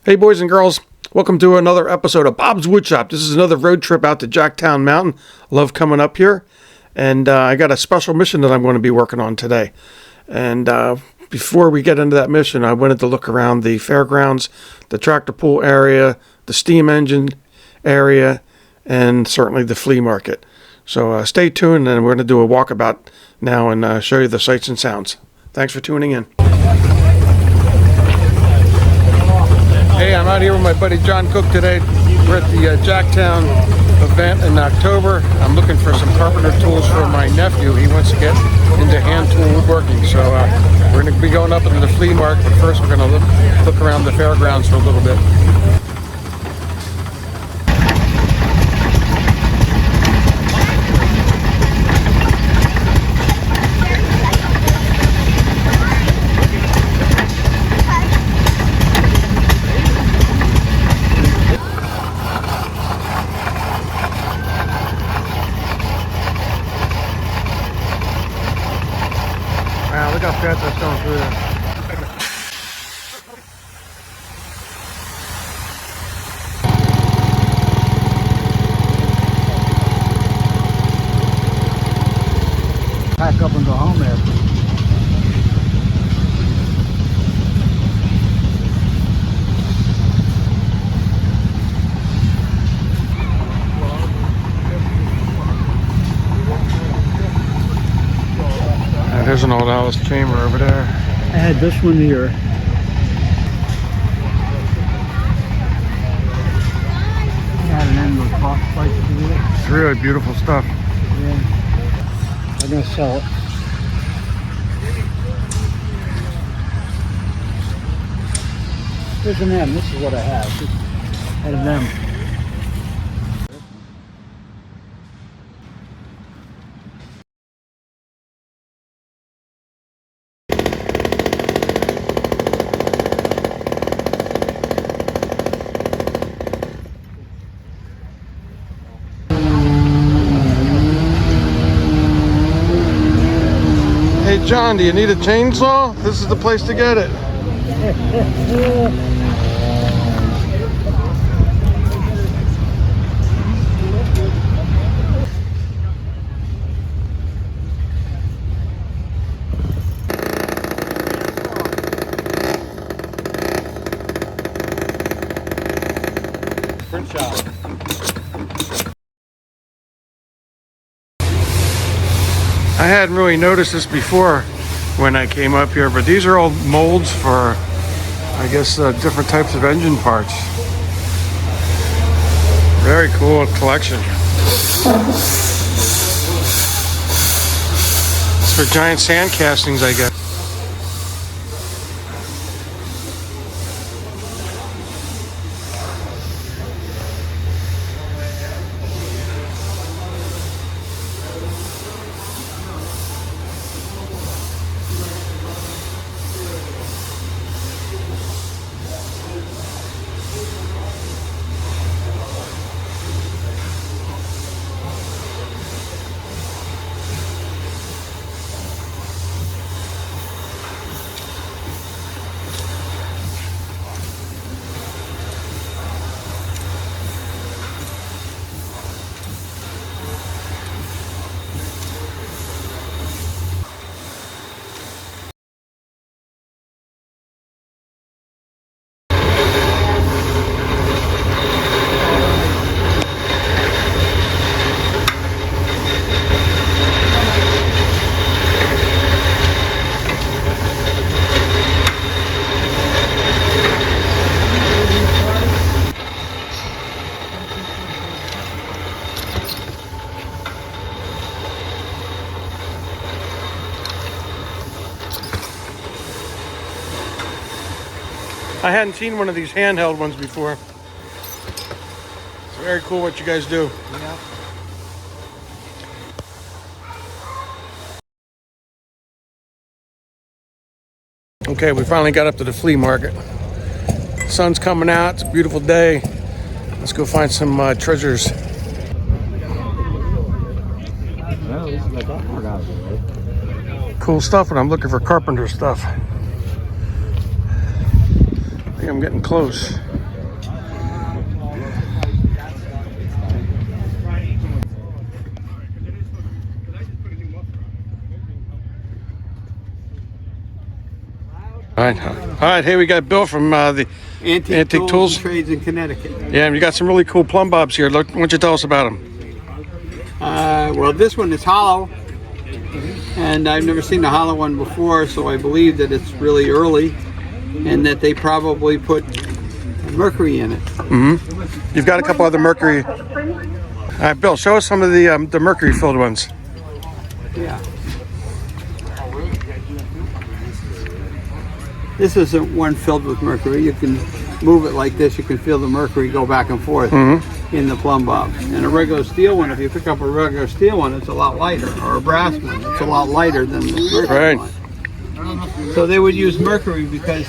Hey boys and girls, welcome to another episode of Bob's Woodshop. This is another road trip out to Jacktown Mountain. Love coming up here. And I got a special mission that I'm going to be working on today. And before we get into that mission, I wanted to look around the fairgrounds, the tractor pool area, the steam engine area, and certainly the flea market. So stay tuned, and we're going to do a walkabout now and show you the sights and sounds. Thanks for tuning in. Hey, I'm out here with my buddy John Cook today. We're at the Jacktown event in October. I'm looking for some carpenter tools for my nephew. He wants to get into hand tool woodworking. So we're going to be going up into the flea market, but first we're going to look around the fairgrounds for a little bit. Wow, look how fast that's going through there. Pack up and go home there. There's an old Alice chamber over there. I had this one here. Had an endless box fight to do it. It's really beautiful stuff. Yeah. I'm gonna sell it. Here's an M. This is what I have. Had an M. Hey John, do you need a chainsaw? This is the place to get it. Print shop. I hadn't really noticed this before when I came up here, but these are all molds for, I guess, different types of engine parts. Very cool collection. It's for giant sand castings, I guess. I hadn't seen one of these handheld ones before. It's very cool what you guys do. Yeah. Okay, we finally got up to the flea market. The sun's coming out. It's a beautiful day. Let's go find some treasures. Cool stuff, and I'm looking for carpenter stuff. I think I'm getting close. All right. Hey, we got Bill from the Antique Tools Trades in Connecticut. Yeah, and you got some really cool plumb bobs here. Look, why don't you tell us about them? Well, this one is hollow, and I've never seen a hollow one before, so I believe that it's really early, and that they probably put mercury in it. You've got a couple other mercury. All right, Bill, show us some of the mercury-filled ones. Yeah. This isn't one filled with mercury. You can move it like this. You can feel the mercury go back and forth in the plumb bob. And a regular steel one, if you pick up a regular steel one, it's a lot lighter. Or a brass one, it's a lot lighter than the mercury one. So they would use mercury because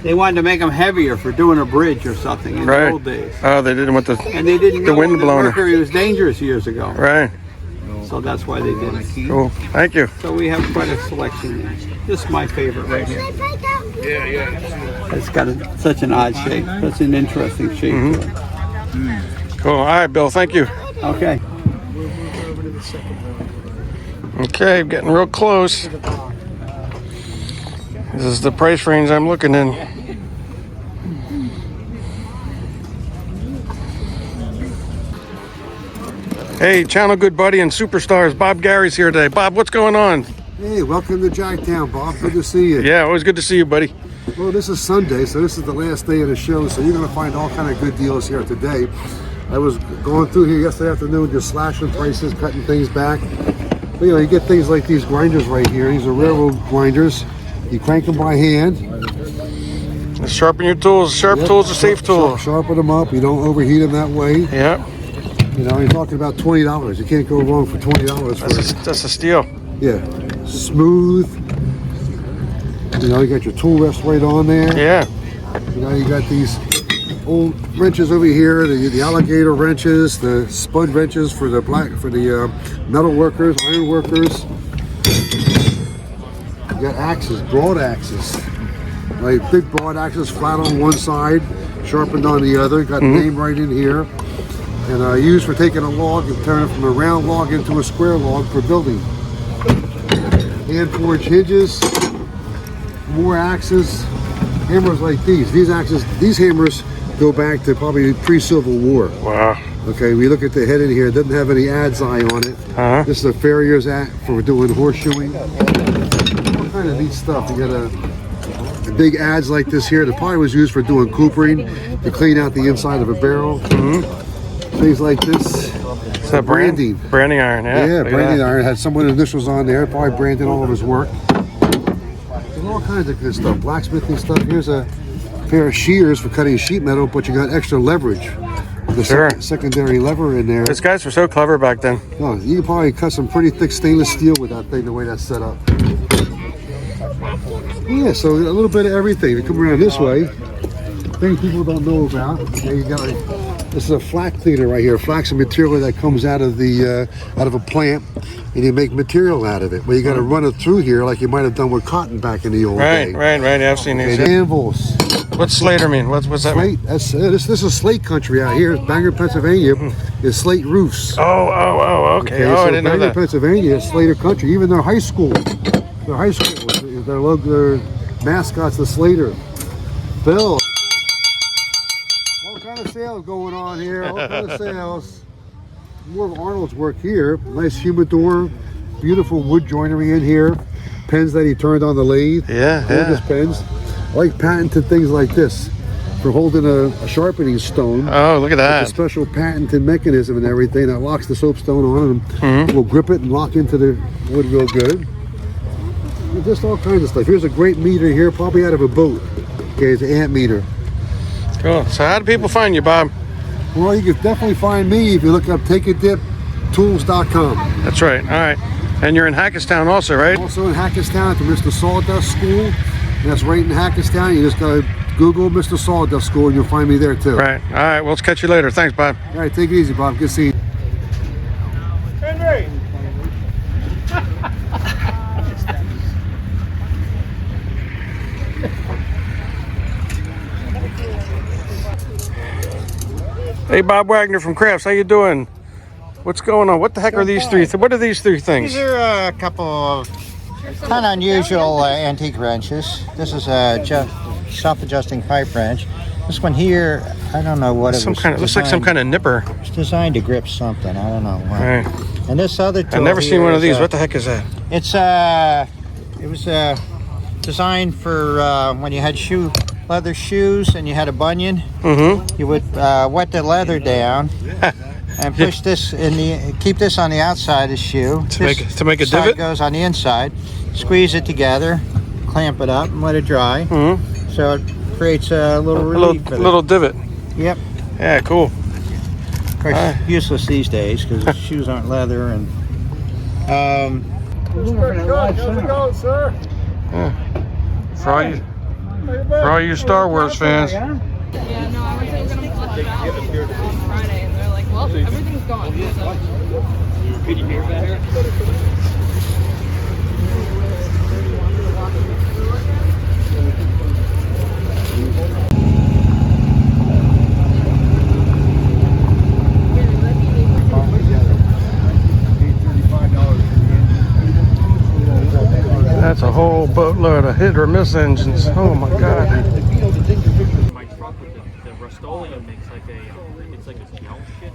they wanted to make them heavier for doing a bridge or something in the old days. Oh, they didn't want the And they didn't know wind that blowing. mercury was dangerous years ago. Right. So that's why they did it. Cool. Thank you. So we have quite a selection here. This is my favorite right here. It's got such an odd shape. Such an interesting shape to it. Cool. All right, Bill. Thank you. Okay. Okay, getting real close. This is the price range I'm looking in. Hey, channel good buddy and superstars, Bob Gary's here today. Bob, what's going on? Hey, welcome to Jacktown, Bob. Good to see you. Yeah, always good to see you, buddy. Well, this is Sunday, so this is the last day of the show, so you're going to find all kind of good deals here today. I was going through here yesterday afternoon, just slashing prices, cutting things back. But, you know, you get things like these grinders right here. These are railroad grinders. You crank them by hand. Sharpen your tools. Sharp tools are safe tools. Sharpen them up. You don't overheat them that way. Yeah. You know, you're talking about $20. You can't go wrong for $20. That's a steal. Yeah. Smooth. You know, you got your tool rest right on there. Yeah. You know, you got these old wrenches over here, the alligator wrenches, the spud wrenches for the metal workers, iron workers. You got axes, broad axes. Like big broad axes, flat on one side, sharpened on the other. Got the name right in here. And used for taking a log and turning it from a round log into a square log for building. Hand forged hinges, more axes, hammers like these. These hammers go back to probably pre-Civil War. Wow. Okay, we look at the head in here. It doesn't have any adze eye on it. This is a farrier's act for doing horseshoeing. All kind of neat stuff. You got a big adze like this here. The probably was used for doing coopering to clean out the inside of a barrel. Things like this. Is that branding? Branding iron, yeah. Yeah, branding iron. Had someone's initials on there. Probably branded all of his work. There's all kinds of good stuff. Blacksmithing stuff. Here's a pair of shears for cutting sheet metal, but you got extra leverage. The secondary lever in there. Those guys were so clever back then. Oh, you can probably cut some pretty thick stainless steel with that thing, the way that's set up. Yeah, so a little bit of everything. You come around this way, things people don't know about. Okay, you got this is a flax cleaner right here. Flax is material that comes out of a plant, and you make material out of it. Well, you got to run it through here like you might have done with cotton back in the old day. Right. I've seen these. Anvils. What's Slater mean? What's that mean? Slate. This is slate country out here. Bangor, Pennsylvania, is slate roofs. Oh, okay. So I didn't know Bangor, that. Pennsylvania is Slater country. Even their high school, their mascot's the Slater. Bill. All kind of sales going on here. All kind of sales. More of Arnold's work here. Nice humidor. Beautiful wood joinery in here. Pens that he turned on the lathe. Yeah. Gorgeous pens. I like patented things like this for holding a sharpening stone. Oh, look at that. It's a special patented mechanism and everything that locks the soapstone on and will grip it and lock into the wood real good. Just all kinds of stuff. Here's a great meter here, probably out of a boat. Okay, it's an ant meter. Cool. So how do people find you, Bob? Well, you can definitely find me if you look up takeadiptools.com. That's right. All right. And you're in Hackettstown also, right? Also in Hackettstown at the Mr. Sawdust School. And that's right in Hackettstown. You just got to Google Mr. Sawdust School and you'll find me there too. Right. All right. We'll catch you later. Thanks, Bob. All right, take it easy, Bob. Good seeing you. Henry! Hey, Bob Wagner from Crafts. How you doing? What's going on? What the heck are these three? What are these three things? These are a couple of Kind of unusual antique wrenches. This is a self-adjusting pipe wrench. This one here, I don't know what it was. Looks like some kind of nipper. It's designed to grip something. I don't know what. Right. And this other tool I've never seen one of these. is, What the heck is that? It's it was designed for when you had leather shoes and you had a bunion. Mm-hmm. You would wet the leather down and push this keep this on the outside of the shoe. To make a side divot? Goes on the inside. Squeeze it together, clamp it up, and let it dry. Mm-hmm. So it creates a little relief. Little divot. Yep. Yeah, cool. Of course, useless these days because the shoes aren't leather and. How's it going, sir? For all you Star Wars fans. Yeah, no, I was going to flip it out on Friday, and they're like, well, everything's gone. So. Could you hear better? That's a whole boatload of hit or miss engines. Oh my God. My truck with the Rust-Oleum makes like it's like a gel shit.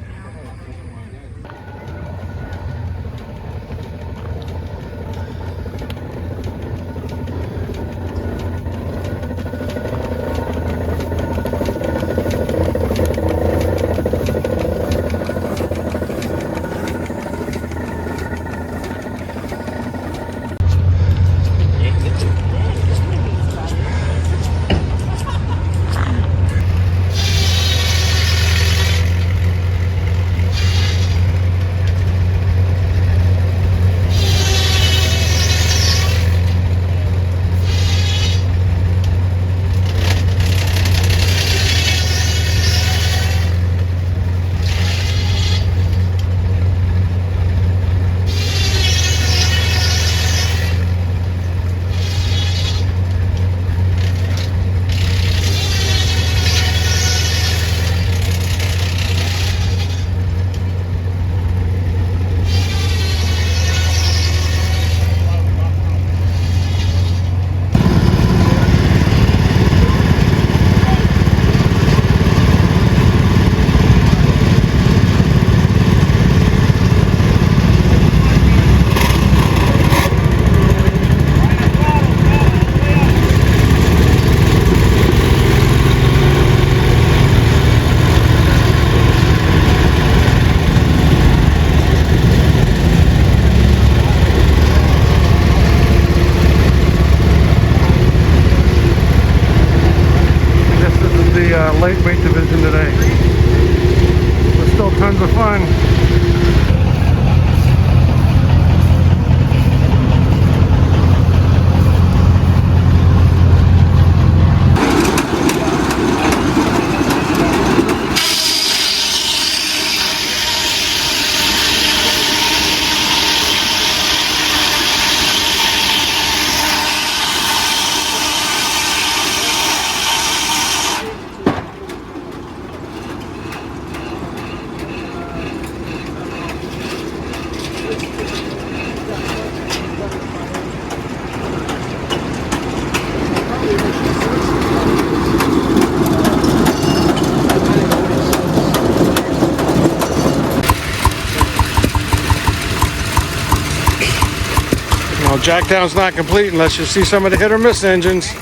Lightweight division today. But still tons of fun. Well, Jacktown's not complete unless you see some of the hit or miss engines.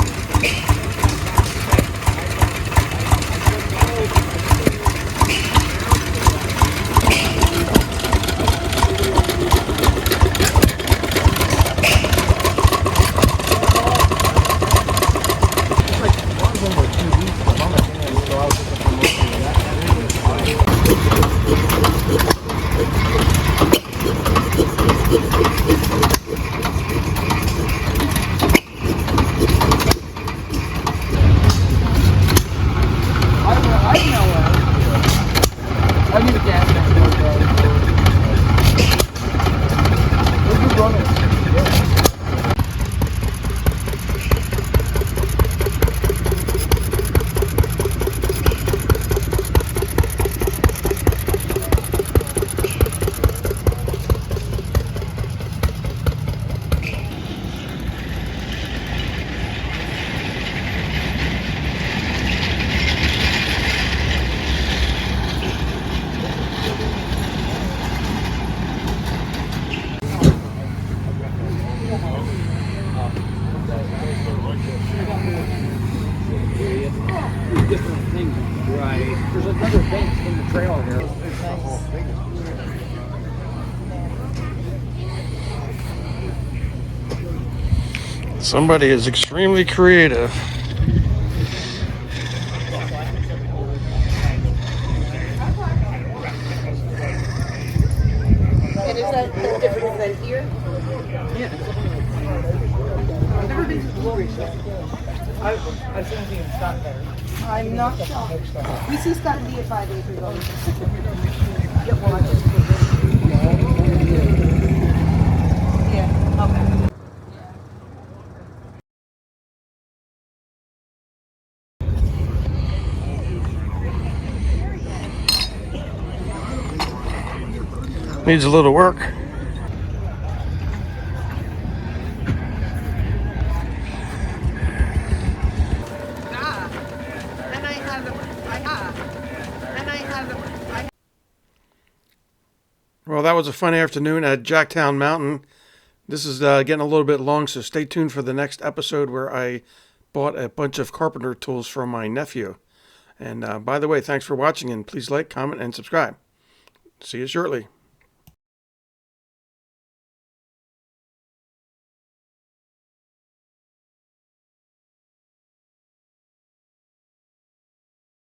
different things. Right. There's another bench in the trailer here. Somebody is extremely creative. And is that different than here? I've never been to the Glory Shop. I've seen them in stock there. I'm not sure. We see Scott and Dia 5 days ago. Yeah, okay. Needs a little work. Well, that was a fun afternoon at Jacktown Mountain. This is getting a little bit long, so stay tuned for the next episode where I bought a bunch of carpenter tools from my nephew. And by the way, thanks for watching, and please like, comment, and subscribe. See you shortly.